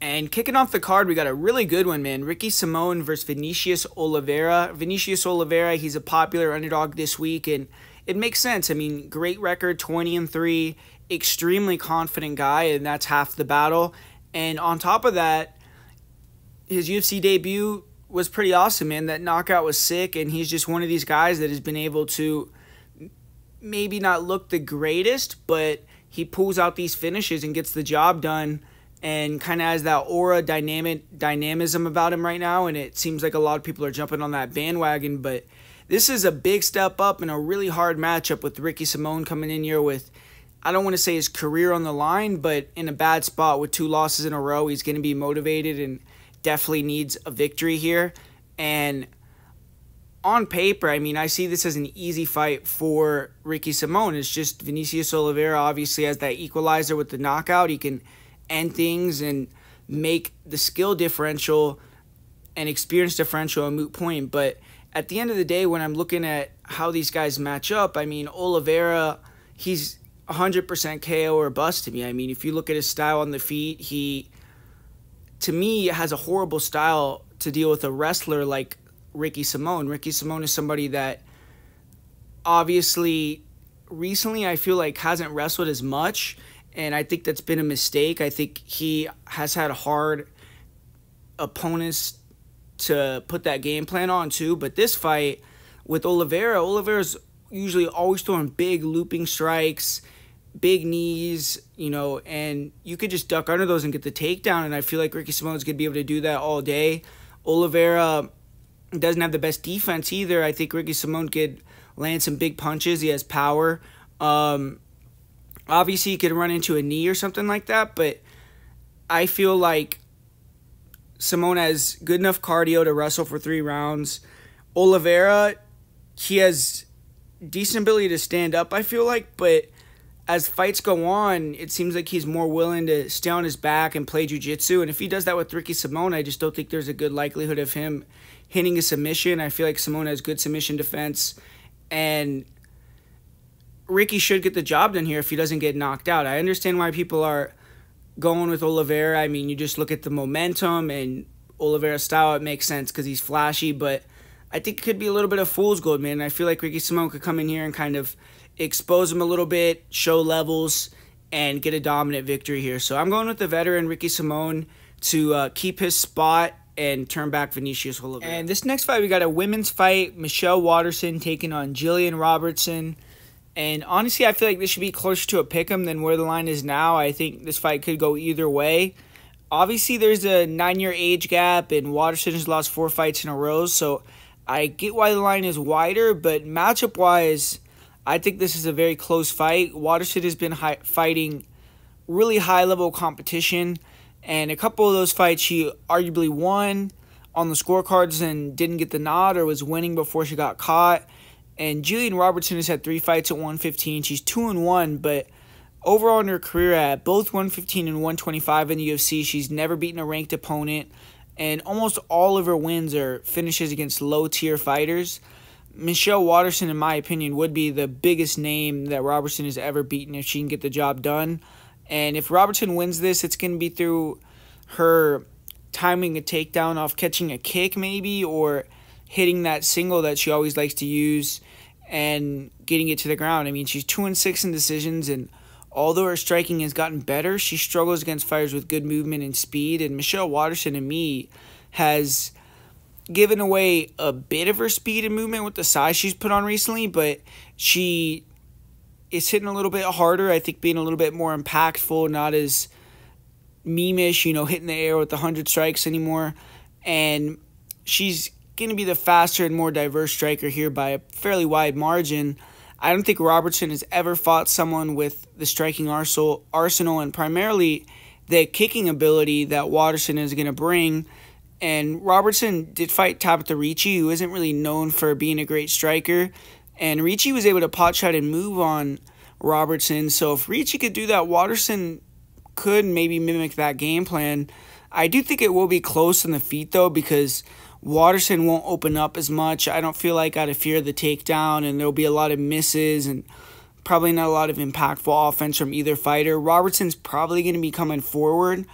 And kicking off the card, we got a really good one, man. Ricky Simón versus Vinicius Oliveira. Vinicius Oliveira, he's a popular underdog this week, and it makes sense. I mean, great record, 20-3, extremely confident guy, and that's half the battle. And on top of that, his UFC debut was pretty awesome, man. That knockout was sick, and he's just one of these guys that has been able to maybe not look the greatest, but he pulls out these finishes and gets the job done, and kind of has that aura dynamism about him right now, and it seems like a lot of people are jumping on that bandwagon. But this is a big step up in a really hard matchup with Ricky Simón coming in here with, I don't want to say his career on the line, but in a bad spot with 2 losses in a row. He's going to be motivated and definitely needs a victory here. And on paper, I mean, I see this as an easy fight for Ricky Simón. It's just Vinicius Oliveira obviously has that equalizer with the knockout. He can end things and make the skill differential and experience differential a moot point. But at the end of the day, when I'm looking at how these guys match up, I mean, Oliveira, he's 100% KO or bust to me. I mean, if you look at his style on the feet, he, to me, has a horrible style to deal with a wrestler like Ricky Simón. Ricky Simón is somebody that obviously recently I feel like hasn't wrestled as much, and I think that's been a mistake. I think he has had hard opponents to put that game plan on too. But this fight with Oliveira's usually always throwing big looping strikes, big knees, you know, and you could just duck under those and get the takedown. And I feel like Ricky Simón's going to be able to do that all day. Oliveira doesn't have the best defense either. I think Ricky Simón could land some big punches. He has power. Obviously, he could run into a knee or something like that, but I feel like Simón has good enough cardio to wrestle for 3 rounds. Oliveira, he has decent ability to stand up, I feel like, but as fights go on, it seems like he's more willing to stay on his back and play jiu-jitsu. And if he does that with Ricky Simón, I just don't think there's a good likelihood of him hitting a submission. I feel like Simón has good submission defense, and Ricky should get the job done here if he doesn't get knocked out. I understand why people are going with Oliveira. I mean, you just look at the momentum and Oliveira's style, it makes sense because he's flashy, but I think it could be a little bit of fool's gold, man. I feel like Ricky Simón could come in here and kind of expose him a little bit, show levels, and get a dominant victory here. So I'm going with the veteran Ricky Simón to keep his spot and turn back Vinicius Oliveira. And this next fight, we got a women's fight. Michelle Waterson taking on Jillian Robertson. And honestly, I feel like this should be closer to a pick'em than where the line is now. I think this fight could go either way. Obviously, there's a 9-year age gap, and Waterson has lost 4 fights in a row, so I get why the line is wider, but matchup-wise, I think this is a very close fight. Waterson has been fighting really high-level competition, and a couple of those fights she arguably won on the scorecards and didn't get the nod, or was winning before she got caught. And Jillian Robertson has had 3 fights at 115. She's 2-1, but overall in her career at both 115 and 125 in the UFC, she's never beaten a ranked opponent, and almost all of her wins are finishes against low-tier fighters. Michelle Waterson, in my opinion, would be the biggest name that Robertson has ever beaten if she can get the job done. And if Robertson wins this, it's going to be through her timing a takedown off catching a kick maybe, or hitting that single that she always likes to use and getting it to the ground. I mean, she's 2-6 in decisions, and although her striking has gotten better, she struggles against fighters with good movement and speed. And Michelle Waterson, to me, has given away a bit of her speed and movement with the size she's put on recently, but she is hitting a little bit harder. I think being a little bit more impactful, not as meme-ish, you know, hitting the air with 100 strikes anymore. And she's going to be the faster and more diverse striker here by a fairly wide margin. I don't think Robertson has ever fought someone with the striking arsenal and primarily the kicking ability that Waterson is going to bring. And Robertson did fight Tabitha Ricci, who isn't really known for being a great striker. And Ricci was able to pot shot and move on Robertson. So if Ricci could do that, Waterson could maybe mimic that game plan. I do think it will be close in the feet, though, because Waterson won't open up as much. I don't feel like out of fear of the takedown, and there'll be a lot of misses and probably not a lot of impactful offense from either fighter. Robertson's probably going to be coming forward.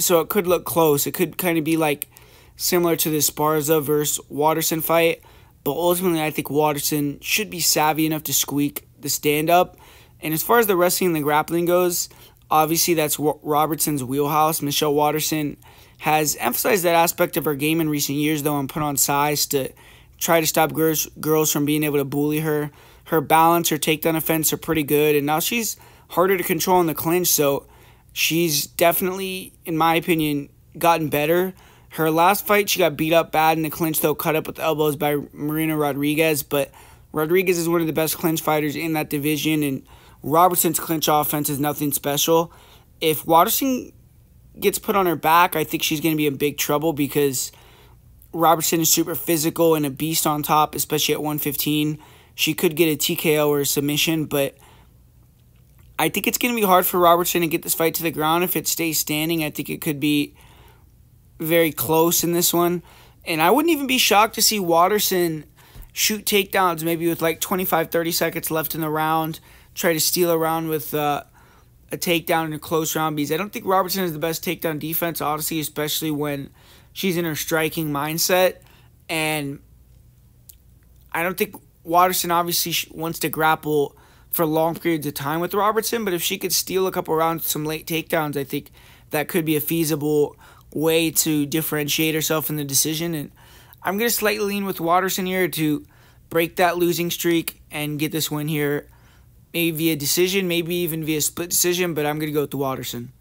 so it could look close. It could kind of be like similar to the Esparza versus Waterson fight, but ultimately I think Waterson should be savvy enough to squeak the stand-up. And as far as the wrestling and the grappling goes, obviously that's Robertson's wheelhouse. Michelle Waterson has emphasized that aspect of her game in recent years, though, and put on size to try to stop girls from being able to bully her. Her balance, her takedown offense are pretty good, and now she's harder to control in the clinch, so she's definitely, in my opinion, gotten better. Her last fight, she got beat up bad in the clinch, though, cut up with the elbows by Marina Rodriguez, but Rodriguez is one of the best clinch fighters in that division, and Robertson's clinch offense is nothing special. If Waterson gets put on her back, I think she's going to be in big trouble because Robertson is super physical and a beast on top, especially at 115. She could get a TKO or a submission, but I think it's going to be hard for Robertson to get this fight to the ground. If it stays standing, I think it could be very close in this one. And I wouldn't even be shocked to see Waterson shoot takedowns maybe with like 25, 30 seconds left in the round, try to steal a round with a takedown in a close round, because I don't think Robertson is the best takedown defense, honestly, especially when she's in her striking mindset. And I don't think Waterson obviously wants to grapple for long periods of time with Robertson, but if she could steal a couple rounds with some late takedowns, I think that could be a feasible way to differentiate herself in the decision. And I'm going to slightly lean with Waterson here to break that losing streak and get this win here, maybe via decision, maybe even via split decision, but I'm going to go with the Waterson.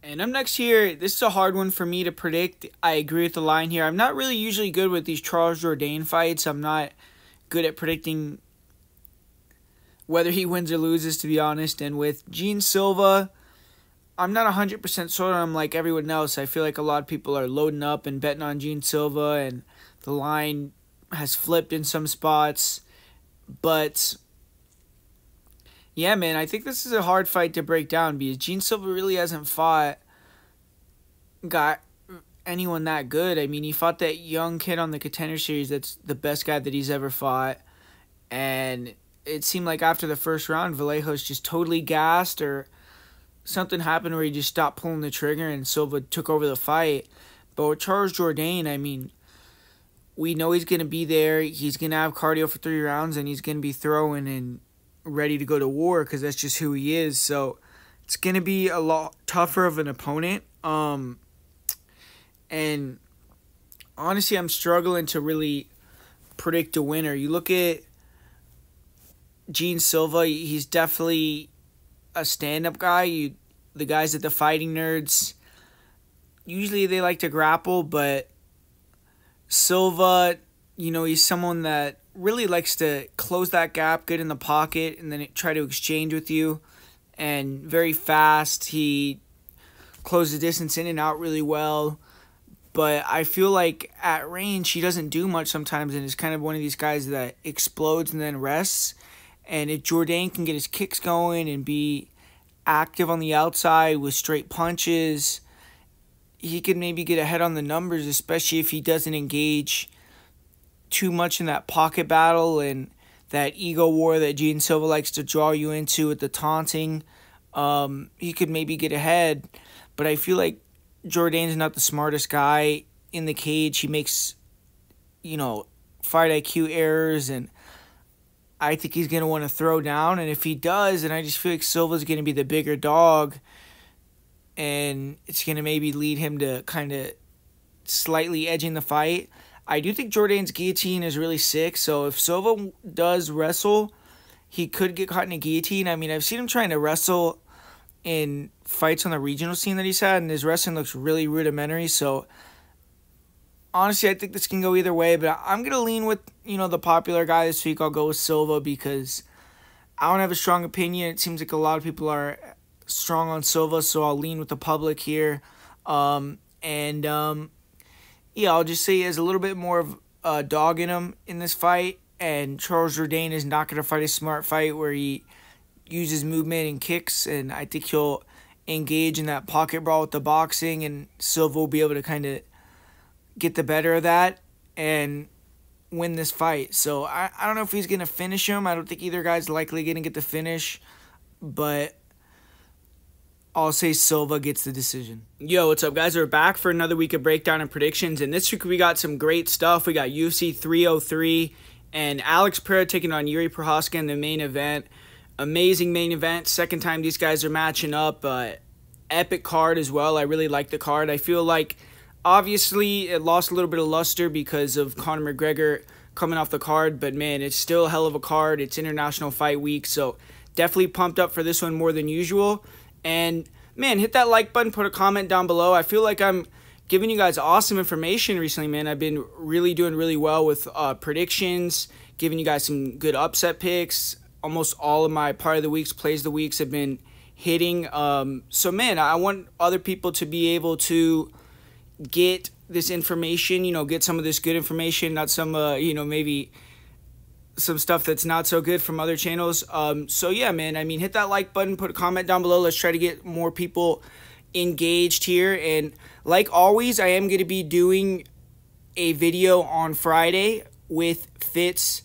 And up next here, this is a hard one for me to predict. I agree with the line here. I'm not really usually good with these Charles Jourdain fights. I'm not good at predicting whether he wins or loses, to be honest. And with Gene Silva, I'm not 100% sold on him like everyone else. I feel like a lot of people are loading up and betting on Gene Silva, and the line has flipped in some spots. But yeah, man, I think this is a hard fight to break down because Gene Silva really hasn't got anyone that good. I mean, he fought that young kid on the Contender Series that's the best guy that he's ever fought. And it seemed like after the first round, Vallejos just totally gassed, or something happened where he just stopped pulling the trigger and Silva took over the fight. But with Charles Jourdain, I mean, we know he's going to be there. He's going to have cardio for 3 rounds, and he's going to be throwing and ready to go to war because that's just who he is. So it's going to be a lot tougher of an opponent. And honestly, I'm struggling to really predict a winner. You look at Gene Silva, he's definitely a stand-up guy. The guys at the Fighting Nerds, usually they like to grapple, but Silva, he's someone that really likes to close that gap, get in the pocket, and then try to exchange with you. And very fast, he closes the distance in and out really well. But I feel like at range, he doesn't do much sometimes, and is kind of one of these guys that explodes and then rests. And if Jourdain can get his kicks going and be active on the outside with straight punches, he could maybe get ahead on the numbers, especially if he doesn't engage too much in that pocket battle and that ego war that Gene Silva likes to draw you into with the taunting. He could maybe get ahead, but I feel like Jourdain's not the smartest guy in the cage. He makes, fight IQ errors, and I think he's going to want to throw down. And if he does, then I just feel like Silva's going to be the bigger dog, and it's going to maybe lead him to kind of slightly edging the fight. I do think Jourdain's guillotine is really sick, so if Silva does wrestle, he could get caught in a guillotine. I mean, I've seen him trying to wrestle in fights on the regional scene that he's had, and his wrestling looks really rudimentary, so honestly, I think this can go either way, but I'm going to lean with, the popular guy this week. I'll go with Silva because I don't have a strong opinion. It seems like a lot of people are strong on Silva, so I'll lean with the public here. Yeah, I'll just say he has a little bit more of a dog in him in this fight, and Charles Jourdain is not going to fight a smart fight where he uses movement and kicks, and I think he'll engage in that pocket brawl with the boxing, and Silva will be able to kind of get the better of that and win this fight. So I don't know if he's going to finish him. I don't think either guy's likely going to get the finish, but I'll say Silva gets the decision. Yo, what's up, guys? We're back for another week of breakdown and predictions, and this week we got some great stuff. We got UFC 303 and Alex Pereira taking on Yuri Prochazka in the main event. Amazing main event. Second time these guys are matching up. Epic card as well. I really like the card. I feel like, obviously, it lost a little bit of luster because of Conor McGregor coming off the card, but man, it's still a hell of a card. It's International Fight Week, so definitely pumped up for this one more than usual. And man, hit that like button, put a comment down below. I feel like I'm giving you guys awesome information recently, man. I've been doing really well with predictions, giving you guys some good upset picks. Almost all of my part of the weeks, plays of the weeks have been hitting. So man, I want other people to be able to get this information, get some of this good information, not some, maybe some stuff that's not so good from other channels. So yeah, man, I mean, hit that like button, put a comment down below. Let's try to get more people engaged here. And like always, I am going to be doing a video on Friday with Fitz.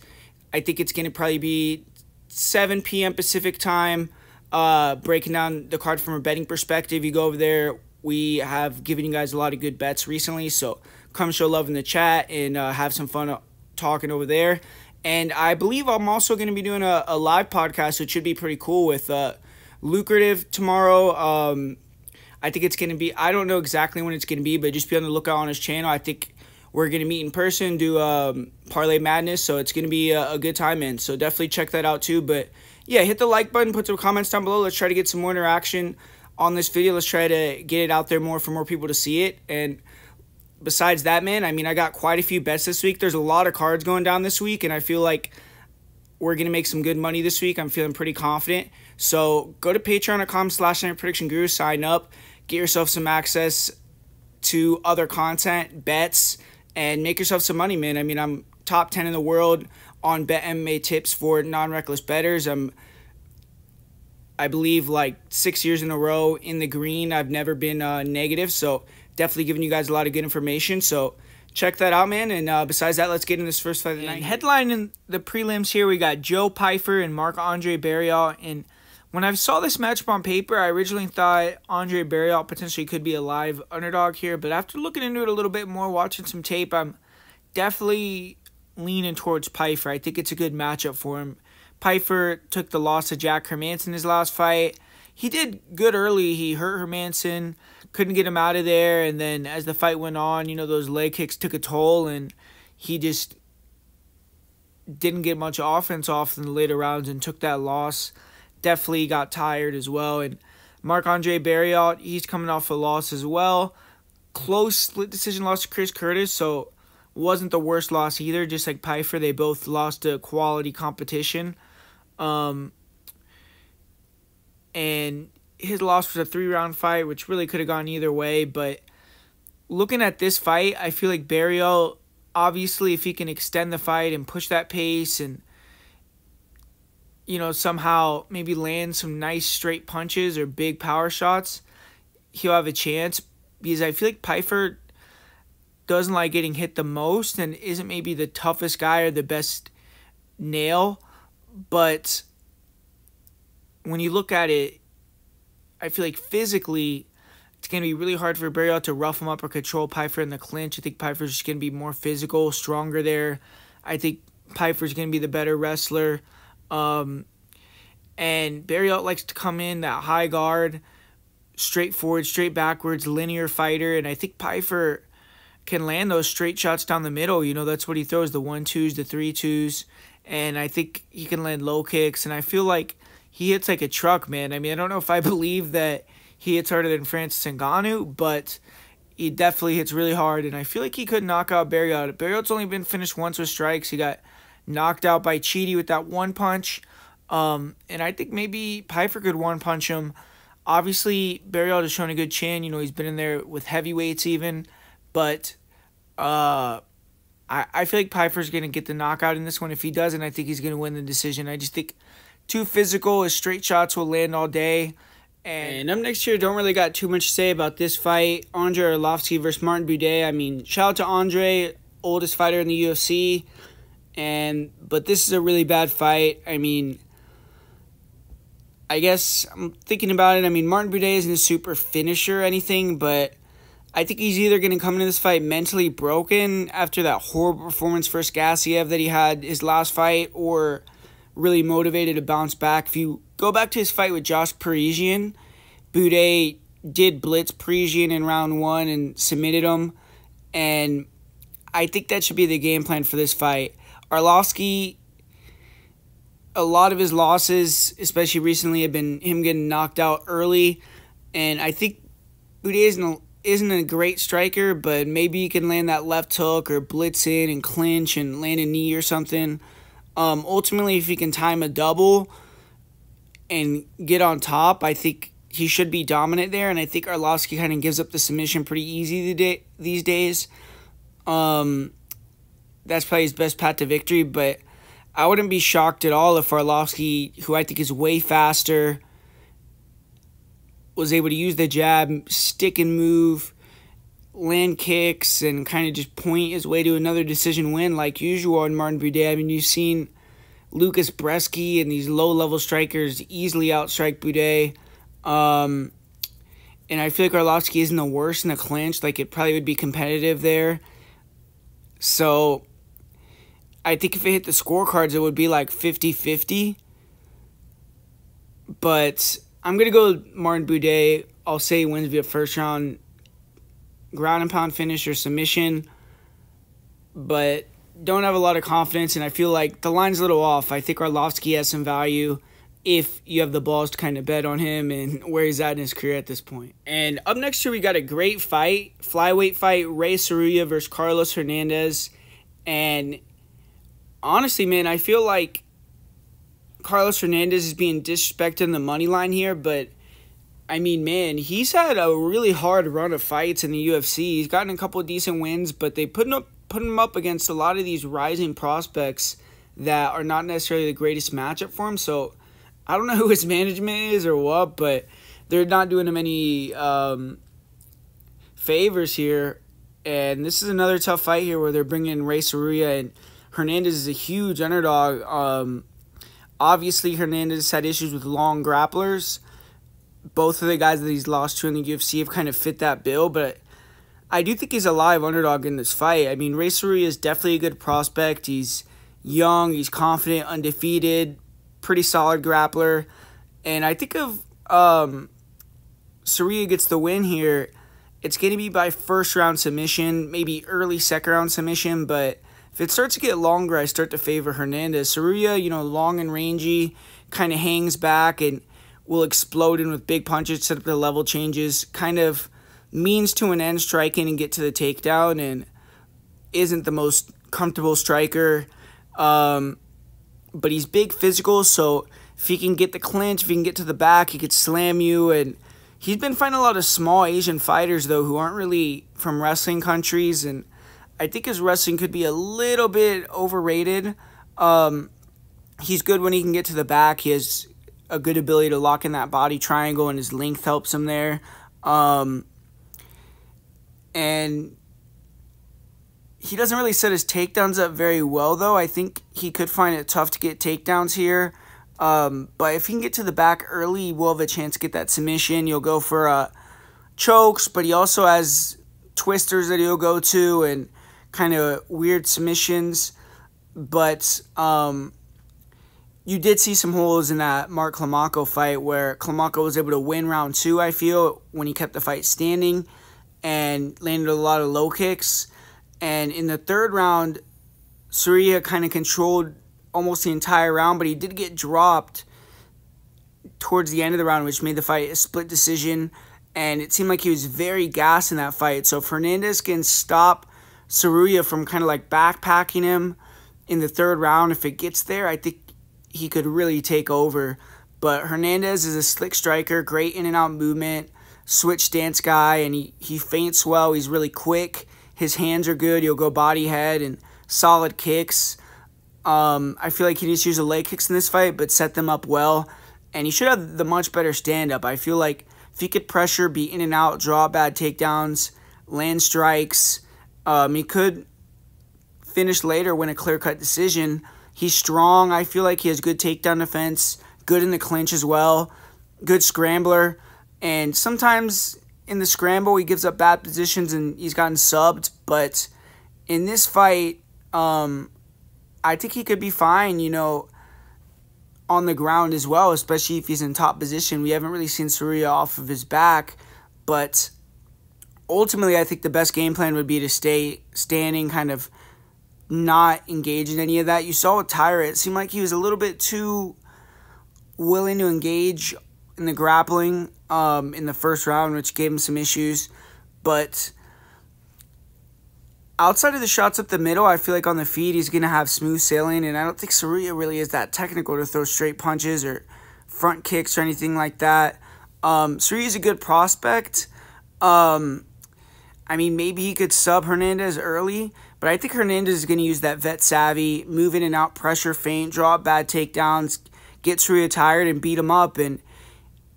I think it's going to probably be 7 p.m. Pacific time, breaking down the card from a betting perspective. You go over there. We have given you guys a lot of good bets recently, so come show love in the chat and have some fun talking over there. And I believe I'm also going to be doing a live podcast, which should be pretty cool, with Lucrative tomorrow. I think it's going to be, I don't know exactly when it's going to be, but just be on the lookout on his channel. I think we're going to meet in person, do Parlay Madness, so it's going to be a good time, man. So definitely check that out too. But yeah, hit the like button, put some comments down below. Let's try to get some more interaction on this video. Let's try to get it out there more for more people to see it. And besides that, man, I mean, I got quite a few bets this week. There's a lot of cards going down this week, and I feel like we're going to make some good money this week. I'm feeling pretty confident. So go to patreon.com/NightPredictionGuru, sign up, get yourself some access to other content, bets, and make yourself some money, man. I mean, I'm top 10 in the world on Bet MMA tips for non-reckless bettors. I believe like 6 years in a row in the green. I've never been negative, so definitely giving you guys a lot of good information. So check that out, man. And besides that, let's get in this first fight of the night. Headline in the prelims here, we got Joe Pyfer and Marc-Andre Barriault. And when I saw this matchup on paper, I originally thought Andre Barriault potentially could be a live underdog here. But after looking into it a little bit more, watching some tape, I'm definitely leaning towards Pyfer. I think it's a good matchup for him. Pyfer took the loss to Jack Hermansson his last fight. He did good early. He hurt Hermansson, couldn't get him out of there. And then as the fight went on, those leg kicks took a toll, and he just didn't get much offense off in the later rounds and took that loss. Definitely got tired as well. And Marc-Andre Barriault, he's coming off a loss as well. Close split decision loss to Chris Curtis, so wasn't the worst loss either. Just like Pyfer, they both lost to quality competition. And his loss was a 3-round fight, which really could have gone either way. But looking at this fight, I feel like Barriault, obviously, if he can extend the fight and push that pace and, somehow maybe land some nice straight punches or big power shots, he'll have a chance. Because I feel like Pyfer doesn't like getting hit the most and isn't maybe the toughest guy or the best nail. But when you look at it, I feel like physically it's going to be really hard for Barriault to rough him up or control Pyfer in the clinch. I think Pyfer's just going to be more physical, stronger there. I think Pyfer's going to be the better wrestler. And Barriault likes to come in that high guard, straight forward, straight backwards, linear fighter. And I think Pyfer can land those straight shots down the middle. That's what he throws, the 1-2s, the 3-2s. And I think he can land low kicks. And I feel like he hits like a truck, man. I mean, I don't know if I believe that he hits harder than Francis Ngannou, but he definitely hits really hard. And I feel like he could knock out Barriault. Barriault's only been finished once with strikes. He got knocked out by Chidi with that one punch. And I think maybe Pyfer could one-punch him. Obviously, Barriault has shown a good chin. He's been in there with heavyweights even. But I feel like Pyfer's going to get the knockout in this one. If he doesn't, I think he's going to win the decision. I just think too physical. His straight shots will land all day. And up next here, don't really got too much to say about this fight. Andre Arlovsky versus Martin Buday. I mean, shout out to Andre, oldest fighter in the UFC. But this is a really bad fight. I mean, I guess I'm thinking about it. I mean, Martin Buday isn't a super finisher or anything, but I think he's either going to come into this fight mentally broken after that horrible performance versus Gassiev that he had his last fight, or really motivated to bounce back. If you go back to his fight with Josh Parisian, Buday did blitz Parisian in round 1 and submitted him, and I think that should be the game plan for this fight. Arlovsky, a lot of his losses, especially recently, have been him getting knocked out early, and I think Buday isn't a great striker, but maybe he can land that left hook or blitz in and clinch and land a knee or something. Ultimately, if he can time a double and get on top, I think he should be dominant there, and I think Arlovsky kind of gives up the submission pretty easy these days. That's probably his best path to victory, but I wouldn't be shocked at all if Arlovsky, who I think is way faster, was able to use the jab, stick and move, land kicks, and kind of just point his way to another decision win like usual on Martin Buday. I mean, you've seen Lucas Bresky and these low-level strikers easily outstrike Buday. And I feel like Arlovsky isn't the worst in the clinch. Like, it probably would be competitive there. So I think if it hit the scorecards, it would be like 50-50. But I'm going to go with Martin Buday. I'll say he wins via first round ground and pound finish or submission. But don't have a lot of confidence, and I feel like the line's a little off. I think Arlovsky has some value if you have the balls to kind of bet on him and where he's at in his career at this point. And up next here, we got a great fight, flyweight fight, Ray Saruya versus Carlos Hernandez. And honestly, man, I feel like Carlos Hernandez is being disrespected in the money line here, but I mean, man, he's had a really hard run of fights in the UFC. He's gotten a couple of decent wins, but they put him up against a lot of these rising prospects that are not necessarily the greatest matchup for him. So I don't know who his management is or what, but they're not doing him any favors here. And this is another tough fight here where they're bringing in Ray Saruya, and Hernandez is a huge underdog. Obviously, Hernandez had issues with long grapplers. Both of the guys that he's lost to in the UFC have kind of fit that bill, but I do think he's a live underdog in this fight. I mean, Ray Saruya is definitely a good prospect. He's young, he's confident, undefeated, pretty solid grappler. And I think if Saruya gets the win here, it's going to be by first round submission, maybe early second round submission, but if it starts to get longer, I start to favor Hernandez. Saruya, long and rangy, kind of hangs back and will explode in with big punches, set up the level changes, kind of means to an end striking and get to the takedown, and isn't the most comfortable striker. But he's big physical, so if he can get the clinch, if he can get to the back, he could slam you. And he's been fighting a lot of small Asian fighters, though, who aren't really from wrestling countries, and I think his wrestling could be a little bit overrated. He's good when he can get to the back. He has a good ability to lock in that body triangle, and his length helps him there. And he doesn't really set his takedowns up very well, though. I think he could find it tough to get takedowns here. But if he can get to the back early, he will have a chance to get that submission. You'll go for chokes, but he also has twisters that he'll go to and kind of weird submissions. But you did see some holes in that Mark Climaco fight where Climaco was able to win round 2, I feel, when he kept the fight standing and landed a lot of low kicks. And in the third round, Saruya kind of controlled almost the entire round, but he did get dropped towards the end of the round, which made the fight a split decision. And it seemed like he was very gassed in that fight. So if Hernandez can stop Saruya from kind of like backpacking him in the third round, if it gets there, I think he could really take over. But Hernandez is a slick striker, great in and out movement, switch stance guy, and he feints well. He's really quick. His hands are good. He'll go body head and solid kicks. I feel like he needs to use the leg kicks in this fight, but set them up well. And he should have the much better stand-up. I feel like if he could pressure, be in and out, draw bad takedowns, land strikes, he could finish later, win a clear-cut decision. He's strong. I feel like he has good takedown defense, good in the clinch as well, good scrambler, and sometimes in the scramble he gives up bad positions and he's gotten subbed, but in this fight, I think he could be fine, you know, on the ground as well, especially if he's in top position. We haven't really seen Tsuruya off of his back, but ultimately I think the best game plan would be to stay standing, kind of not engage in any of that. You saw with Taira, it seemed like he was a little bit too willing to engage in the grappling in the first round, which gave him some issues. But outside of the shots up the middle, I feel like on the feet he's going to have smooth sailing, and I don't think Tsuruya really is that technical to throw straight punches or front kicks or anything like that. Tsuruya's a good prospect. I mean, maybe he could sub Hernandez early, but I think Hernandez is going to use that vet savvy, move in and out, pressure, feint, draw up bad takedowns, get Tsuruya tired and beat him up, and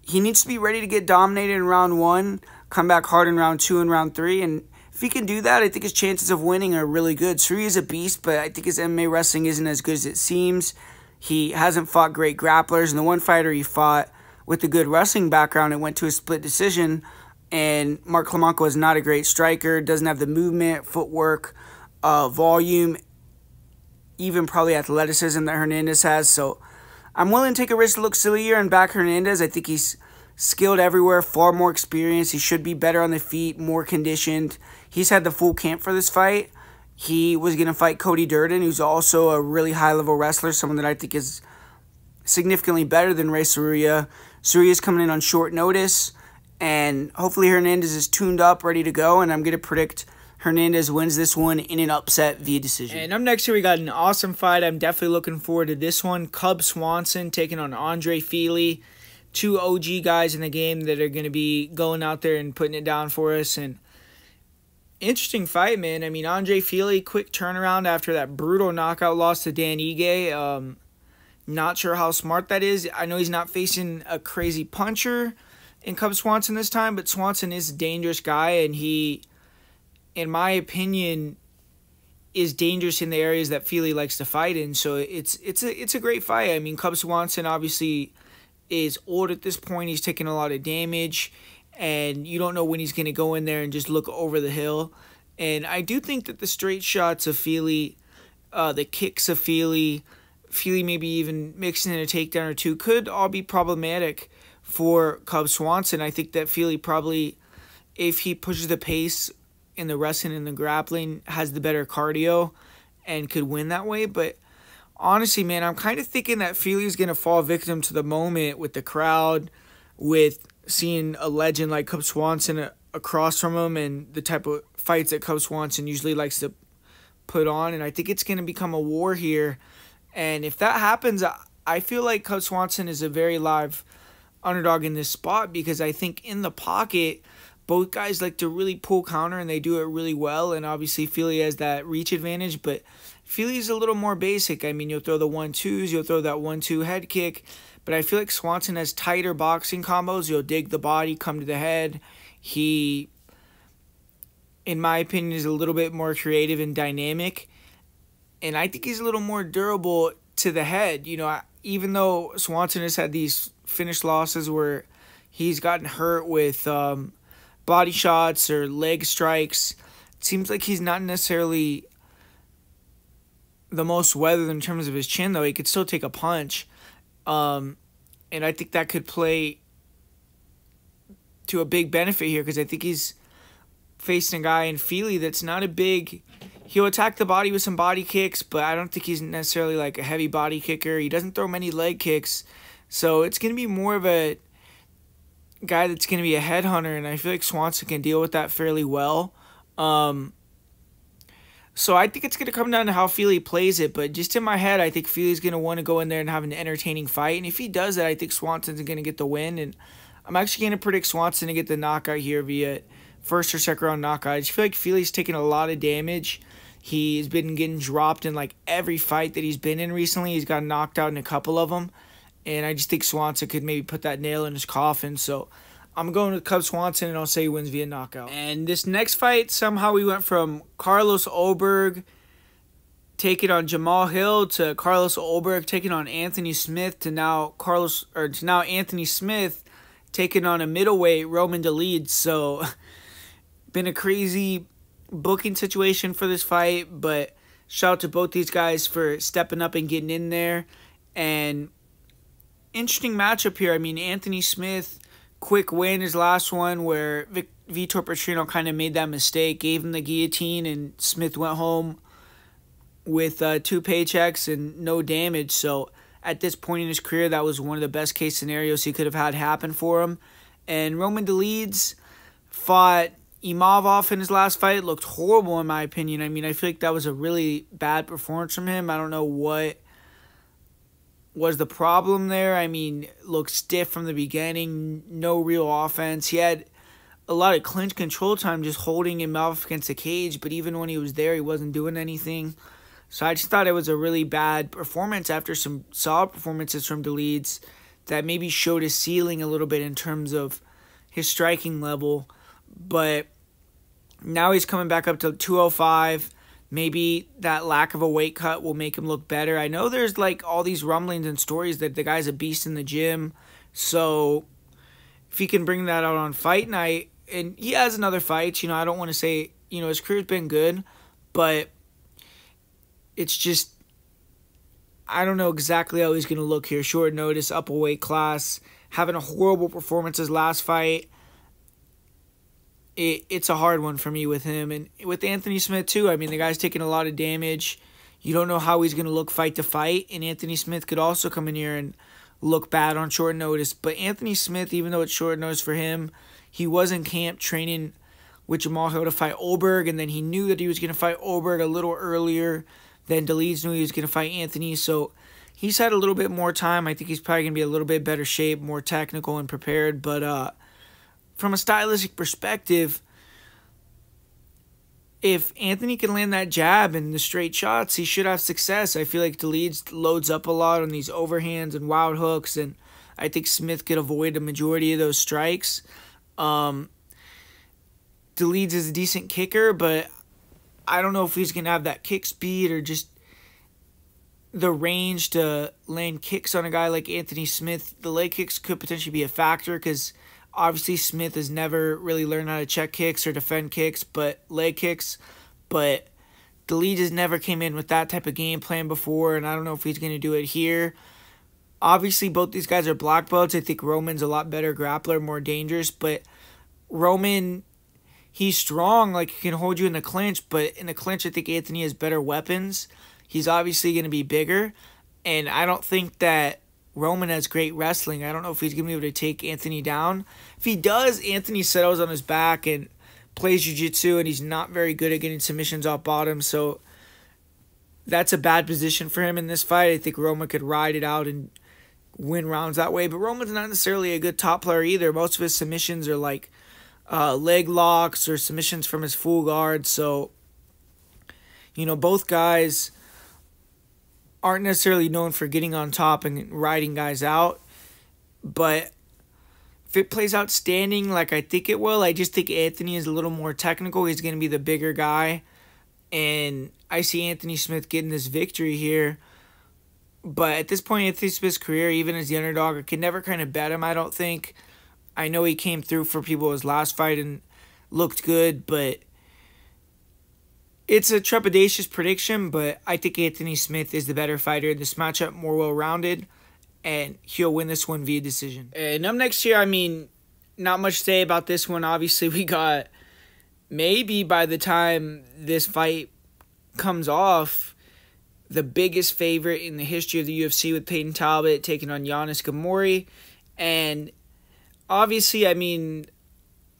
he needs to be ready to get dominated in round 1, come back hard in round 2 and round 3, and if he can do that, I think his chances of winning are really good. Tsuruya is a beast, but I think his MMA wrestling isn't as good as it seems. He hasn't fought great grapplers, and the one fighter he fought with a good wrestling background, it went to a split decision, and Mark Klimenko is not a great striker, doesn't have the movement, footwork, volume, even probably athleticism that Hernandez has. So I'm willing to take a risk to look sillier and back Hernandez. I think he's skilled everywhere, far more experienced. He should be better on the feet, more conditioned. He's had the full camp for this fight. He was going to fight Cody Durden, who's also a really high-level wrestler, someone that I think is significantly better than Ray Tsuruya. Tsuruya's coming in on short notice, and hopefully Hernandez is tuned up, ready to go, and I'm going to predict Hernandez wins this one in an upset via decision. And up next here, we got an awesome fight. I'm definitely looking forward to this one. Cub Swanson taking on Andre Fili. 2 OG guys in the game that are going to be going out there and putting it down for us. And interesting fight, man. I mean, Andre Fili, quick turnaround after that brutal knockout loss to Dan Ige. Not sure how smart that is. I know he's not facing a crazy puncher in Cub Swanson this time, but Swanson is a dangerous guy, and he, in my opinion, is dangerous in the areas that Fili likes to fight in. So it's a great fight. I mean, Cub Swanson obviously is old at this point. He's taking a lot of damage, and you don't know when he's going to go in there and just look over the hill. And I do think that the straight shots of Fili, the kicks of Fili maybe even mixing in a takedown or two, could all be problematic for Cub Swanson. I think that Fili probably, if he pushes the pace in the wrestling and the grappling, has the better cardio and could win that way. But honestly, man, I'm kind of thinking that Fili is going to fall victim to the moment with the crowd, with seeing a legend like Cub Swanson across from him and the type of fights that Cub Swanson usually likes to put on. And I think it's going to become a war here. And if that happens, I feel like Cub Swanson is a very live underdog in this spot, because I think in the pocket, both guys like to really pull counter, and they do it really well. And obviously, Fili has that reach advantage, but Fili's a little more basic. I mean, you'll throw the 1-2s, you'll throw that 1-2 head kick, but I feel like Swanson has tighter boxing combos. You'll dig the body, come to the head. He, in my opinion, is a little bit more creative and dynamic, and I think he's a little more durable to the head. You know, even though Swanson has had these finish losses where he's gotten hurt with body shots or leg strikes, it seems like he's not necessarily the most weathered in terms of his chin, though. He could still take a punch. And I think that could play to a big benefit here, because I think he's facing a guy in Fili that's not a big... He'll attack the body with some body kicks, but I don't think he's necessarily like a heavy body kicker. He doesn't throw many leg kicks. So it's going to be more of a guy that's going to be a headhunter, and I feel like Swanson can deal with that fairly well. So I think it's going to come down to how Fili plays it, but just in my head, I think Fili's going to want to go in there and have an entertaining fight, and if he does that, I think Swanson's going to get the win, and I'm actually going to predict Swanson to get the knockout here via first or second round knockout. I just feel like Fili's taking a lot of damage. He's been getting dropped in like every fight that he's been in recently. He's got knocked out in a couple of them, and I just think Swanson could maybe put that nail in his coffin. So I'm going with Cub Swanson, and I'll say he wins via knockout. And this next fight, somehow we went from Carlos Ulberg taking on Jamal Hill to Carlos Ulberg taking on Anthony Smith to now Anthony Smith taking on a middleweight Roman Dolidze. So been a crazy booking situation for this fight, but shout out to both these guys for stepping up and getting in there. And interesting matchup here. I mean, Anthony Smith, quick win his last one where Vitor Petrino kind of made that mistake, gave him the guillotine, and Smith went home with 2 paychecks and no damage. So at this point in his career, that was one of the best case scenarios he could have had happen for him. And Roman Dolidze fought Imavov in his last fight. Looked horrible in my opinion. I mean, I feel like that was a really bad performance from him. I don't know what was the problem there. I mean, looked stiff from the beginning, no real offense. He had a lot of clinch control time just holding him off against the cage, but even when he was there, he wasn't doing anything. So I just thought it was a really bad performance after some solid performances from Dolidze that maybe showed his ceiling a little bit in terms of his striking level. But now he's coming back up to 205. Maybe that lack of a weight cut will make him look better. I know there's like all these rumblings and stories that the guy's a beast in the gym. So if he can bring that out on fight night, and he has another fight, I don't want to say, his career's been good, but it's just, I don't know exactly how he's going to look here. Short notice, up a weight class, having a horrible performance his last fight. It's a hard one for me with him. And with Anthony Smith, too. I mean, the guy's taking a lot of damage. You don't know how he's going to look fight to fight. And Anthony Smith could also come in here and look bad on short notice. But Anthony Smith, even though it's short notice for him, he was in camp training with Jamal Hill to fight Ulberg. And then he knew that he was going to fight Ulberg a little earlier than Dolidze knew he was going to fight Anthony. So he's had a little bit more time. I think he's probably going to be a little bit better shape, more technical and prepared. But from a stylistic perspective, if Anthony can land that jab and the straight shots, he should have success. I feel like Dolidze loads up a lot on these overhands and wild hooks, and I think Smith could avoid the majority of those strikes. Dolidze is a decent kicker, but I don't know if he's going to have that kick speed or just the range to land kicks on a guy like Anthony Smith. The leg kicks could potentially be a factor because obviously Smith has never really learned how to check kicks or defend kicks, but leg kicks. But Dolidze never came in with that type of game plan before, and I don't know if he's going to do it here. Obviously, both these guys are black belts. I think Roman's a lot better grappler, more dangerous, but Roman, he's strong, like he can hold you in the clinch, but in the clinch, I think Anthony has better weapons. He's obviously going to be bigger, and I don't think that Roman has great wrestling. I don't know if he's going to be able to take Anthony down. If he does, Anthony settles on his back and plays jiu-jitsu, and he's not very good at getting submissions off bottom, so that's a bad position for him in this fight. I think Roman could ride it out and win rounds that way, but Roman's not necessarily a good top player either. Most of his submissions are like leg locks or submissions from his full guard, so both guys aren't necessarily known for getting on top and riding guys out, but if it plays out standing like I think it will, I just think Anthony is a little more technical. He's going to be the bigger guy, and I see Anthony Smith getting this victory here. But at this point in Anthony Smith's career, even as the underdog, I could never kind of bet him, I don't think. I know he came through for people his last fight and looked good, but it's a trepidatious prediction, but I think Anthony Smith is the better fighter in this matchup, more well-rounded, and he'll win this one via decision. And up next here, I mean, not much to say about this one. Obviously, we got, maybe by the time this fight comes off, the biggest favorite in the history of the UFC with Peyton Talbot taking on Giannis Gamori. And obviously, I mean,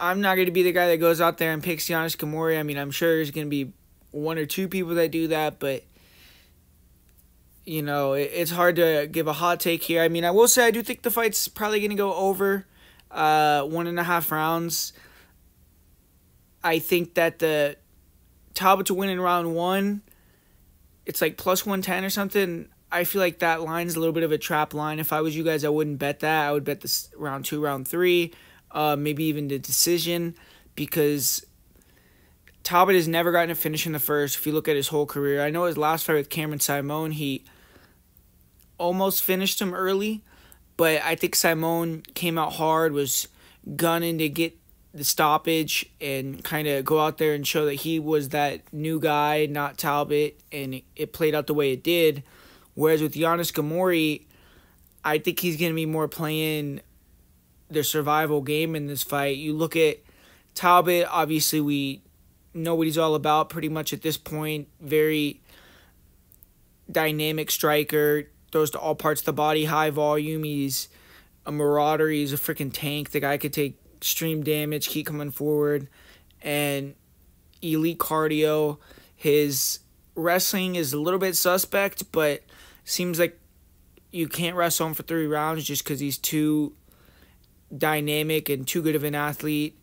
I'm not going to be the guy that goes out there and picks Giannis Gamori. I mean, I'm sure there's going to be one or two people that do that, but it's hard to give a hot take here. I mean, I will say I do think the fight's probably going to go over 1.5 rounds. I think that the Talbot to win in round 1, it's like plus 110 or something. I feel like that line's a little bit of a trap line. If I was you guys, I wouldn't bet that. I would bet this round 2, round 3, maybe even the decision, because Talbot has never gotten a finish in the first. If you look at his whole career, I know his last fight with Cameron Simone, he almost finished him early, but I think Simone came out hard, was gunning to get the stoppage and kind of go out there and show that he was that new guy, not Talbot, and it played out the way it did. Whereas with Giannis Gamori, I think he's going to be more playing the survival game in this fight. You look at Talbot, obviously we know what he's all about pretty much at this point. Very dynamic striker, throws to all parts of the body, high volume. He's a marauder. He's a freaking tank. The guy could take extreme damage, keep coming forward, and elite cardio. His wrestling is a little bit suspect, but seems like you can't wrestle him for 3 rounds just because he's too dynamic and too good of an athlete,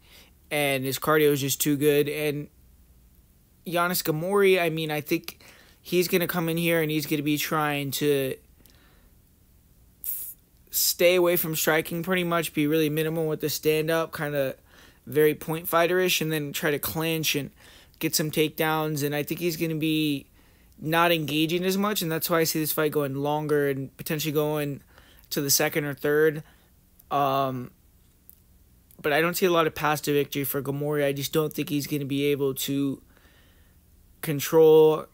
and his cardio is just too good. And Giannis Gamori, I mean, I think he's going to come in here and he's going to be trying to stay away from striking pretty much, be really minimal with the stand-up, kind of very point fighter-ish, and then try to clinch and get some takedowns. And I think he's going to be not engaging as much, and that's why I see this fight going longer and potentially going to the second or third. But I don't see a lot of path to victory for Gamori. I just don't think he's going to be able to control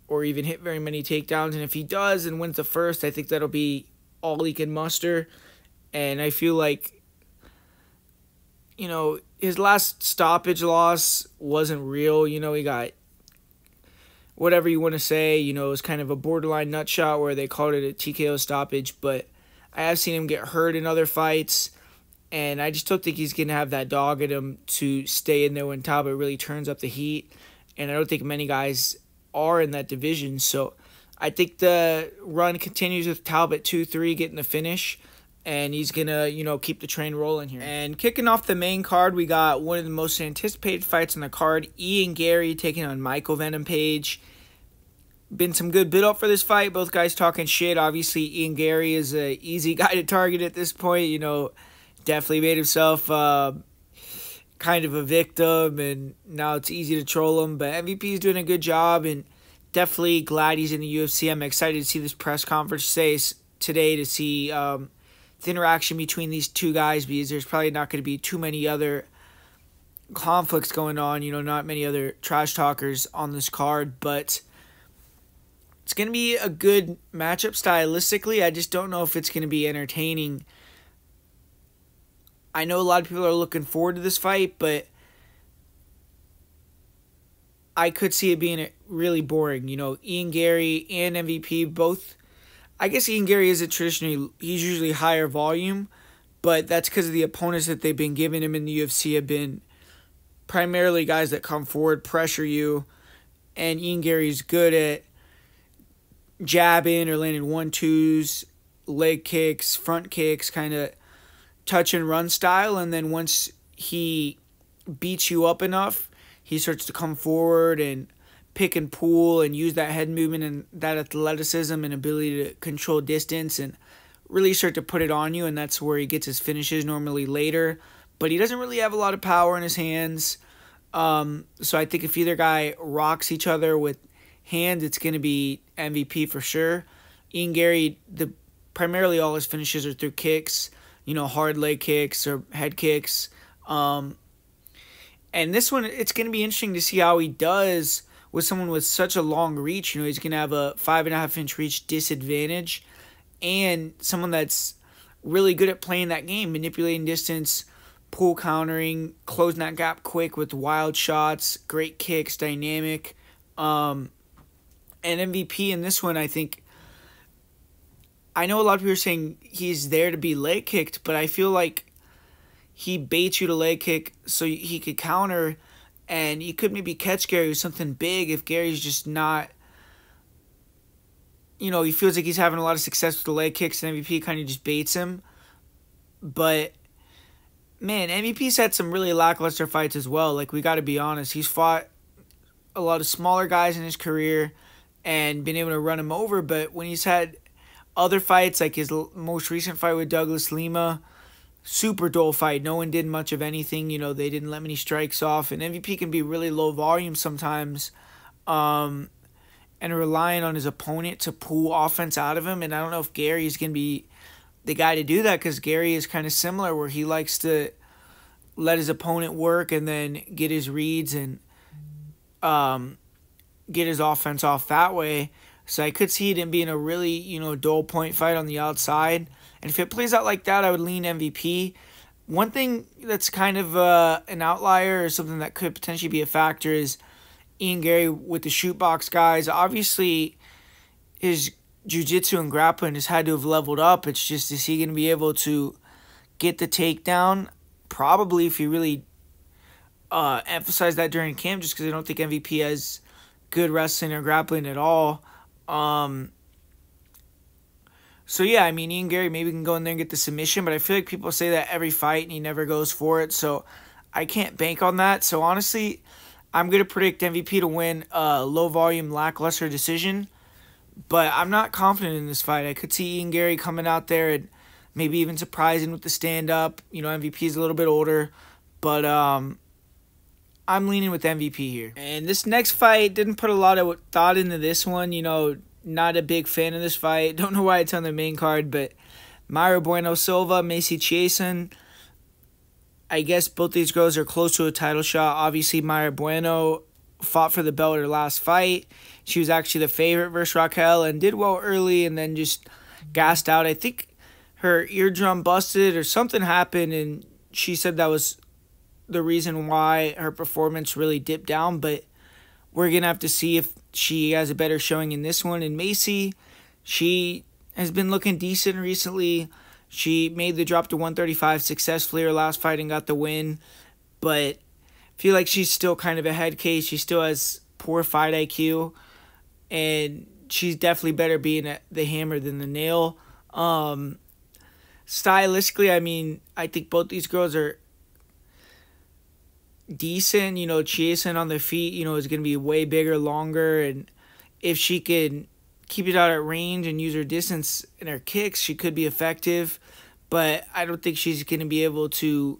or even hit very many takedowns. And if he does and wins the first, I think that'll be all he can muster. And I feel like, you know, his last stoppage loss wasn't real. You know, he got whatever you want to say. You know, it was kind of a borderline nut shot where they called it a TKO stoppage. But I have seen him get hurt in other fights, and I just don't think he's going to have that dog in him to stay in there when Talbot really turns up the heat. And I don't think many guys are in that division. So I think the run continues with Talbot 2-3 getting the finish, and he's going to, you know, keep the train rolling here. And kicking off the main card, we got one of the most anticipated fights on the card, Ian Garry taking on Michael Venom Page. Been some good build-up for this fight. Both guys talking shit. Obviously, Ian Garry is an easy guy to target at this point. You know, definitely made himself kind of a victim, and now it's easy to troll him. But MVP is doing a good job, and definitely glad he's in the UFC. I'm excited to see this press conference today to see the interaction between these two guys, because there's probably not going to be too many other conflicts going on. You know, not many other trash talkers on this card, but it's going to be a good matchup stylistically. I just don't know if it's going to be entertaining. I know a lot of people are looking forward to this fight, but I could see it being really boring. You know, Ian Garry and MVP both. I guess Ian Garry is he's usually higher volume, but that's because of the opponents that they've been giving him in the UFC have been primarily guys that come forward, pressure you, and Ian Gary's good at jabbing or landing 1-2s, leg kicks, front kicks, kind of touch and run style. And then once he beats you up enough, he starts to come forward and pick and pull and use that head movement and that athleticism and ability to control distance and really start to put it on you. And that's where he gets his finishes normally later. But he doesn't really have a lot of power in his hands. So I think if either guy rocks each other with hands, it's going to be MVP for sure. Ian Garry, primarily all his finishes are through kicks, you know, hard leg kicks or head kicks. And this one, it's going to be interesting to see how he does with someone with such a long reach. You know, he's going to have a 5.5-inch reach disadvantage, and someone that's really good at playing that game, manipulating distance, pull countering, closing that gap quick with wild shots, great kicks, dynamic. And MVP in this one, I think, I know a lot of people are saying he's there to be leg kicked, but I feel like he baits you to leg kick so he could counter, and he could maybe catch Garry with something big if Gary's just not, you know, he feels like he's having a lot of success with the leg kicks, and MVP kind of just baits him. But, man, MVP's had some really lackluster fights as well. Like, we got to be honest. He's fought a lot of smaller guys in his career and been able to run him over, but when he's had other fights, like his most recent fight with Douglas Lima, super dull fight. No one did much of anything. They didn't let many strikes off. And MVP can be really low volume sometimes, and relying on his opponent to pull offense out of him. And I don't know if Gary is going to be the guy to do that, because Gary is kind of similar, where he likes to let his opponent work and then get his reads and get his offense off that way. So I could see it being a really, dull point fight on the outside. And if it plays out like that, I would lean MVP. One thing that's kind of an outlier, or something that could potentially be a factor, is Ian Gary with the shoot box guys. Obviously, his jiu-jitsu and grappling has had to have leveled up. It's just, is he going to be able to get the takedown? Probably, if he really emphasized that during camp, just because I don't think MVP has good wrestling or grappling at all. So yeah, I mean, Ian Gary maybe can go in there and get the submission, but I feel like people say that every fight and he never goes for it, so I can't bank on that. So honestly, I'm going to predict MVP to win a low-volume, lackluster decision, but I'm not confident in this fight. I could see Ian Gary coming out there and maybe even surprising with the stand-up. MVP is a little bit older, but I'm leaning with MVP here. And this next fight, didn't put a lot of thought into this one. Not a big fan of this fight. Don't know why it's on the main card, but Mayra Bueno Silva, Macy Chiasson. I guess both these girls are close to a title shot. Obviously, Mayra Bueno fought for the belt her last fight. She was actually the favorite versus Raquel and did well early and then just gassed out. I think her eardrum busted or something happened, and she said that was the reason why her performance really dipped down, but we're going to have to see if she has a better showing in this one. And Macy, she has been looking decent recently. She made the drop to 135 successfully her last fight and got the win, but I feel like she's still kind of a head case. She still has poor fight IQ, and she's definitely better being the hammer than the nail. Stylistically, I mean, I think both these girls are decent. Chiasson on the feet, is going to be way bigger, longer, and if she can keep it out at range and use her distance in her kicks, she could be effective, but I don't think she's going to be able to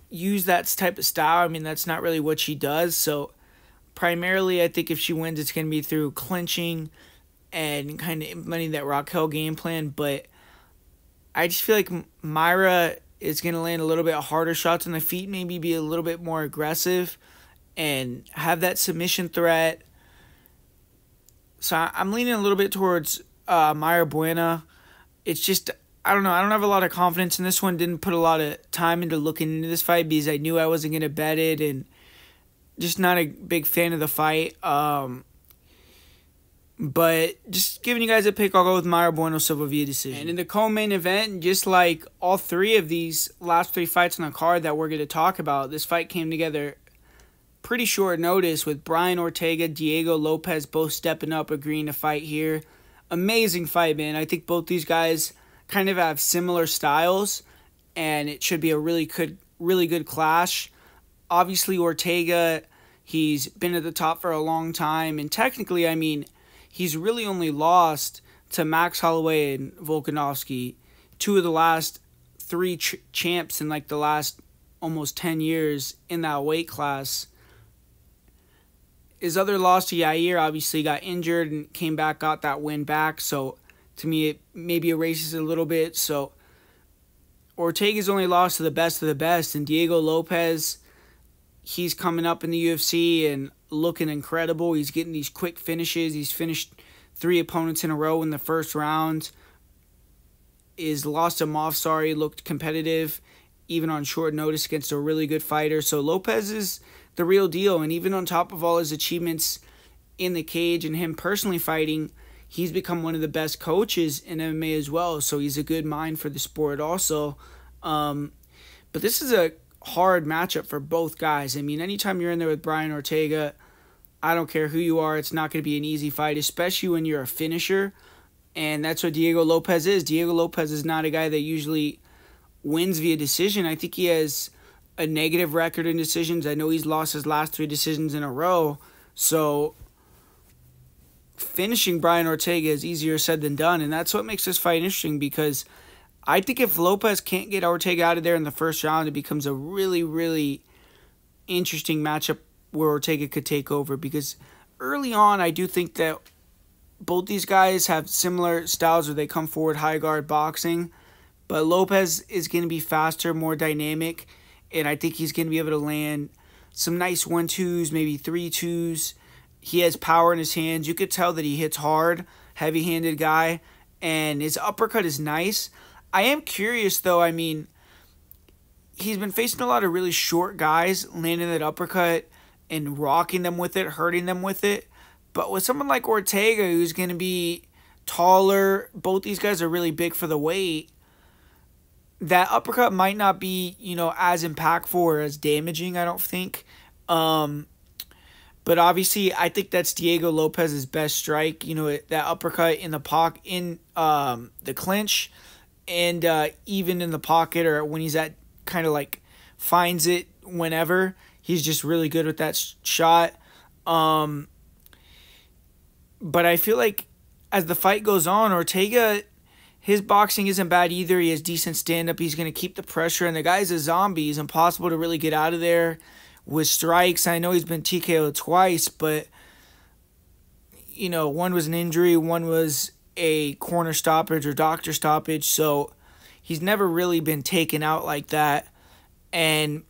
use that type of style. I mean, that's not really what she does, so primarily I think if she wins, it's going to be through clinching and kind of implementing that Raquel game plan, but I just feel like Mayra is going to land a little bit harder shots on the feet, maybe be a little bit more aggressive and have that submission threat. So I'm leaning a little bit towards Mayra Bueno. It's just, I don't know. I don't have a lot of confidence in this one. Didn't put a lot of time into looking into this fight because I knew I wasn't going to bet it, and just not a big fan of the fight. But just giving you guys a pick, I'll go with Mayra Bueno Silva via decision. And in the co-main event, just like all three of these last three fights on the card that we're going to talk about, this fight came together pretty short notice with Brian Ortega, Diego Lopez both stepping up, agreeing to fight here. Amazing fight, man. I think both these guys kind of have similar styles, and it should be a really good clash. Obviously, Ortega, he's been at the top for a long time, and technically, I mean, he's really only lost to Max Holloway and Volkanovski, two of the last three champs in like the last almost 10 years in that weight class. His other loss to Yair obviously got injured and came back, got that win back. So to me, it maybe erases it a little bit. So Ortega's only lost to the best of the best, and Diego Lopez, he's coming up in the UFC and looking incredible. He's getting these quick finishes. He's finished 3 opponents in a row in the first round. Is lost to Movsar, looked competitive even on short notice against a really good fighter. So Lopez is the real deal, and even on top of all his achievements in the cage and him personally fighting, he's become one of the best coaches in MMA as well. So he's a good mind for the sport also. But this is a hard matchup for both guys. I mean, anytime you're in there with Brian Ortega, I don't care who you are, it's not going to be an easy fight, especially when you're a finisher. And that's what Diego Lopez is. Diego Lopez is not a guy that usually wins via decision. I think he has a negative record in decisions. I know he's lost his last 3 decisions in a row. So finishing Brian Ortega is easier said than done. And that's what makes this fight interesting, because I think if Lopez can't get Ortega out of there in the first round, it becomes a really, really interesting matchup where Ortega could take over, because early on, I do think that both these guys have similar styles where they come forward high guard boxing, but Lopez is going to be faster, more dynamic, and I think he's going to be able to land some nice 1-2s, maybe 3-2s. He has power in his hands. You could tell that he hits hard, heavy-handed guy, and his uppercut is nice. I am curious, though. I mean, he's been facing a lot of really short guys, landing that uppercut and rocking them with it, hurting them with it. But with someone like Ortega, who's going to be taller, both these guys are really big for the weight, that uppercut might not be, as impactful or as damaging, I don't think. But obviously, I think that's Diego Lopez's best strike. That uppercut in the pocket, in the clinch, and even in the pocket, or when he's at kind of like finds it whenever. He's just really good with that shot. But I feel like as the fight goes on, Ortega, his boxing isn't bad either. He has decent stand-up. He's going to keep the pressure. And the guy's a zombie. He's impossible to really get out of there with strikes. I know he's been TKO'd twice, but, one was an injury. One was a corner stoppage or doctor stoppage. So he's never really been taken out like that. And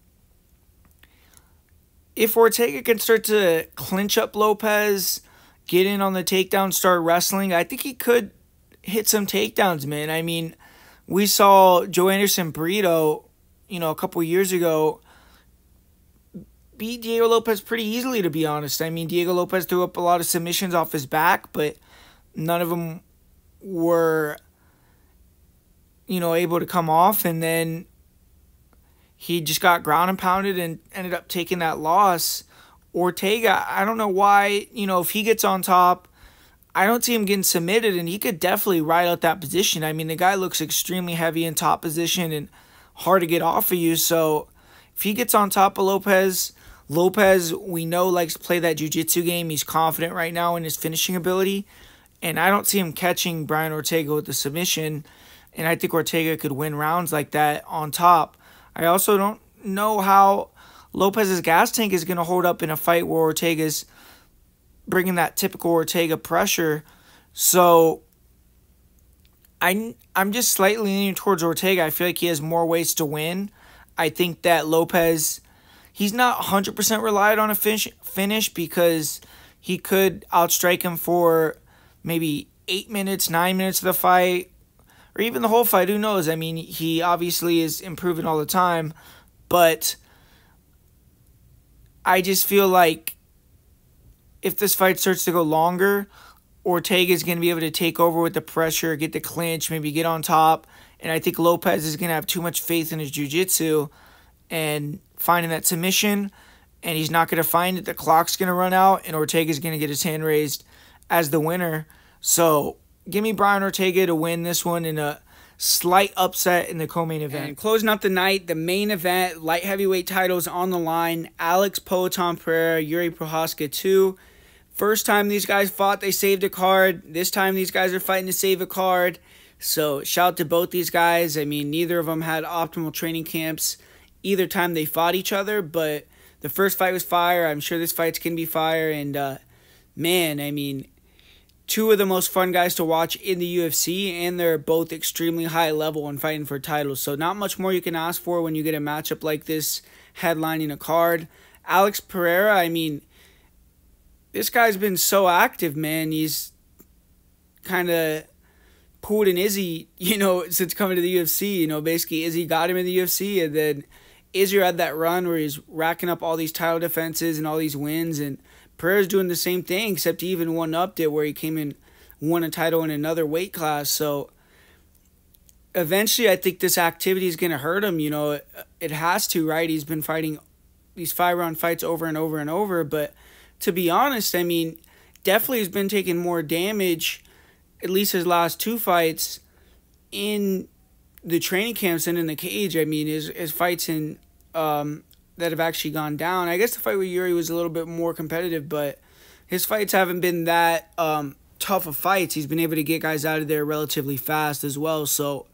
if Ortega can start to clinch up Lopez, get in on the takedown, start wrestling, I think he could hit some takedowns, man. I mean, we saw Joanderson Brito, a couple years ago, beat Diego Lopez pretty easily, to be honest. I mean, Diego Lopez threw up a lot of submissions off his back, but none of them were, able to come off. And then he just got ground and pounded and ended up taking that loss. Ortega, I don't know why, if he gets on top, I don't see him getting submitted, and he could definitely ride out that position. I mean, the guy looks extremely heavy in top position and hard to get off of you. So if he gets on top of Lopez, we know, likes to play that jiu-jitsu game. He's confident right now in his finishing ability, and I don't see him catching Brian Ortega with the submission, and I think Ortega could win rounds like that on top. I also don't know how Lopez's gas tank is going to hold up in a fight where Ortega's bringing that typical Ortega pressure. So I'm just slightly leaning towards Ortega. I feel like he has more ways to win. I think that Lopez, he's not 100% relied on a finish because he could outstrike him for maybe 8 minutes, 9 minutes of the fight, or even the whole fight. Who knows? I mean, he obviously is improving all the time, but I just feel like if this fight starts to go longer, Ortega is going to be able to take over with the pressure, get the clinch, maybe get on top, and I think Lopez is going to have too much faith in his jiu-jitsu and finding that submission, and he's not going to find it. The clock's going to run out, and Ortega is going to get his hand raised as the winner. So give me Brian Ortega to win this one in a slight upset in the co-main event. And closing out the night, the main event, light heavyweight titles on the line. Alex Poatan Pereira, Yuri Prochazka 2. First time these guys fought, they saved a card. This time these guys are fighting to save a card. So shout out to both these guys. I mean, neither of them had optimal training camps either time they fought each other, but the first fight was fire. I'm sure this fight's going to be fire. And, man, I mean, two of the most fun guys to watch in the UFC, and they're both extremely high level and fighting for titles. So not much more you can ask for when you get a matchup like this headlining a card. Alex Pereira, I mean, this guy's been so active, man. He's kind of pulled an Izzy, since coming to the UFC. Basically Izzy got him in the UFC, and then Izzy had that run where he's racking up all these title defenses and all these wins, and Pereira's doing the same thing, except he even one-upped it where he came in, won a title in another weight class. So eventually I think this activity is going to hurt him. It has to, right? He's been fighting these 5-round fights over and over and over. But to be honest, I mean, definitely has been taking more damage, at least his last 2 fights, in the training camps and in the cage. I mean, his fights in that have actually gone down. I guess the fight with Yuri was a little bit more competitive, but his fights haven't been that tough of fights. He's been able to get guys out of there relatively fast as well. So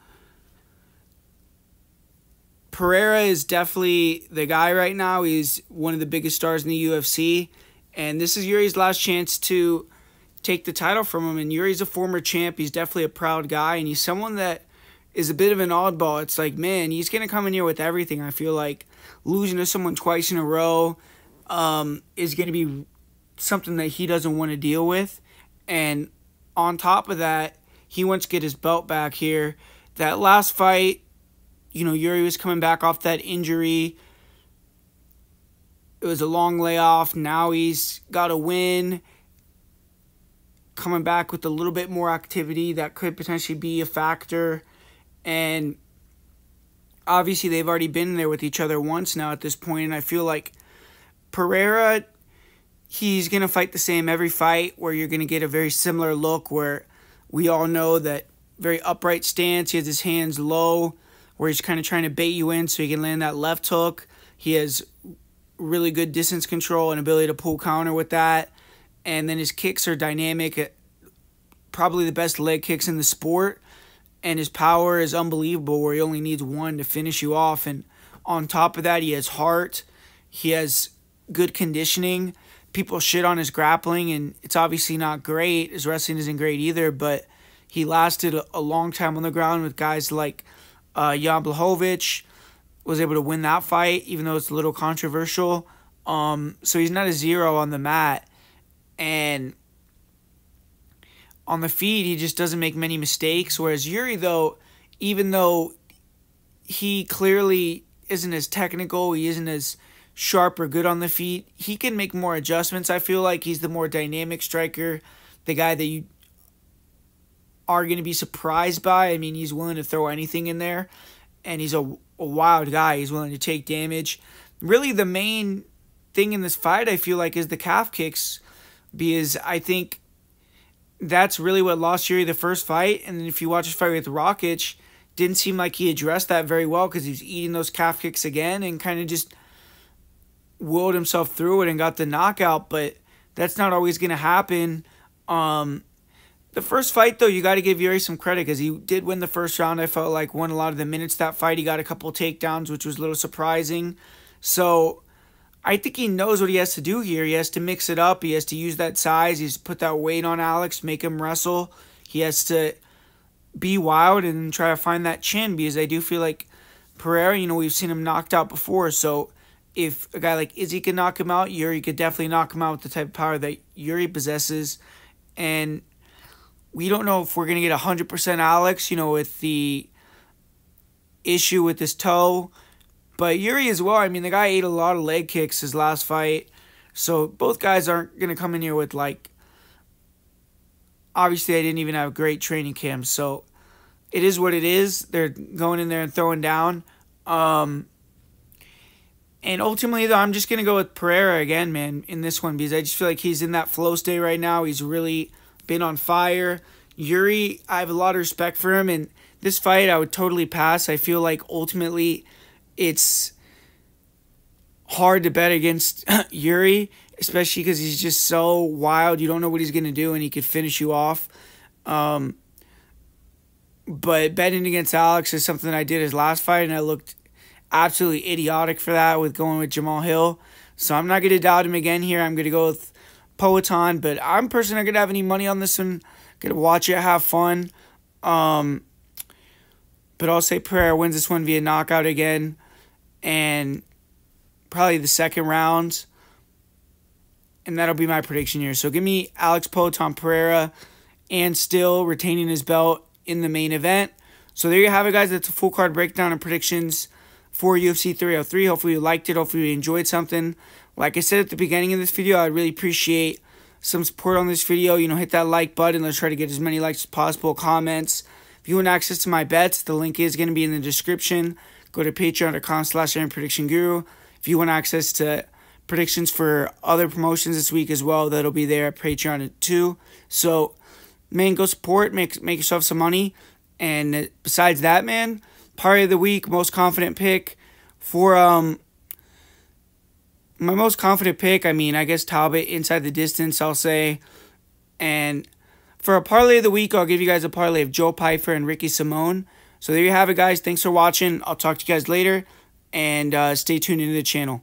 Pereira is definitely the guy right now. He's one of the biggest stars in the UFC. And this is Yuri's last chance to take the title from him. And Yuri's a former champ. He's definitely a proud guy. And he's someone that is a bit of an oddball. It's like, man, he's going to come in here with everything. I feel like losing to someone twice in a row is going to be something that he doesn't want to deal with. And on top of that, he wants to get his belt back here. That last fight, you know, Yuri was coming back off that injury. It was a long layoff. Now he's got a win. Coming back with a little bit more activity that could potentially be a factor. And obviously they've already been there with each other once now at this point. And I feel like Pereira, he's going to fight the same every fight, where you're going to get a very similar look where we all know that very upright stance. He has his hands low, where he's kind of trying to bait you in so he can land that left hook. He has really good distance control and ability to pull counter with that. And then his kicks are dynamic, probably the best leg kicks in the sport. And his power is unbelievable, where he only needs one to finish you off. And on top of that, he has heart. He has good conditioning. People shit on his grappling, and it's obviously not great. His wrestling isn't great either, but he lasted a long time on the ground with guys like Jan Blachowicz, was able to win that fight, even though it's a little controversial. So he's not a zero on the mat. And on the feet, he just doesn't make many mistakes. Whereas Yuri, though, even though he clearly isn't as technical, he isn't as sharp or good on the feet, he can make more adjustments. I feel like he's the more dynamic striker, the guy that you are going to be surprised by. I mean, he's willing to throw anything in there, and he's a wild guy. He's willing to take damage. Really, the main thing in this fight, I feel like, is the calf kicks, because I think that's really what lost Yuri the first fight. And then if you watch his fight with Rakic, didn't seem like he addressed that very well, because he was eating those calf kicks again and kind of just willed himself through it and got the knockout. But that's not always going to happen. The first fight, though, you got to give Yuri some credit, because he did win the first round. I felt like won a lot of the minutes that fight. He got a couple takedowns, which was a little surprising. So I think he knows what he has to do here. He has to mix it up. He has to use that size. He has to put that weight on Alex, make him wrestle. He has to be wild and try to find that chin, because I do feel like Pereira, you know, we've seen him knocked out before. So if a guy like Izzy can knock him out, Yuri could definitely knock him out with the type of power that Yuri possesses. And we don't know if we're going to get 100% Alex, you know, with the issue with his toe. But Yuri as well, I mean, the guy ate a lot of leg kicks his last fight. So both guys aren't going to come in here with, like, obviously they didn't even have great training camps. So it is what it is. They're going in there and throwing down. And ultimately, though, I'm just going to go with Pereira again, man, in this one, because I just feel like he's in that flow state right now. He's really been on fire. Yuri, I have a lot of respect for him, and this fight I would totally pass. I feel like ultimately it's hard to bet against Yuri, especially because he's just so wild. You don't know what he's going to do, and he could finish you off. But betting against Alex is something I did his last fight, and I looked absolutely idiotic for that with going with Jamal Hill. So I'm not going to doubt him again here. I'm going to go with Poatan, but I'm personally not going to have any money on this one. Going to watch it, have fun. But I'll say Pereira wins this one via knockout again, and probably the second round. And that'll be my prediction here. So give me Alex Poatan Pereira, and still retaining his belt in the main event. So there you have it, guys. That's a full card breakdown and predictions for UFC 303. Hopefully you liked it. Hopefully you enjoyed something. Like I said at the beginning of this video, I'd really appreciate some support on this video. You know, hit that like button. Let's try to get as many likes as possible, comments. If you want access to my bets, the link is going to be in the description. Go to patreon.com/PredictionGuru. If you want access to predictions for other promotions this week as well, that'll be there at Patreon too. So, man, go support, make yourself some money. And besides that, man, parlay of the week, most confident pick for my most confident pick, I mean, I guess Talbot inside the distance, I'll say. And for a parlay of the week, I'll give you guys a parlay of Joe Pyfer and Ricky Simone. So there you have it, guys. Thanks for watching. I'll talk to you guys later. and stay tuned into the channel.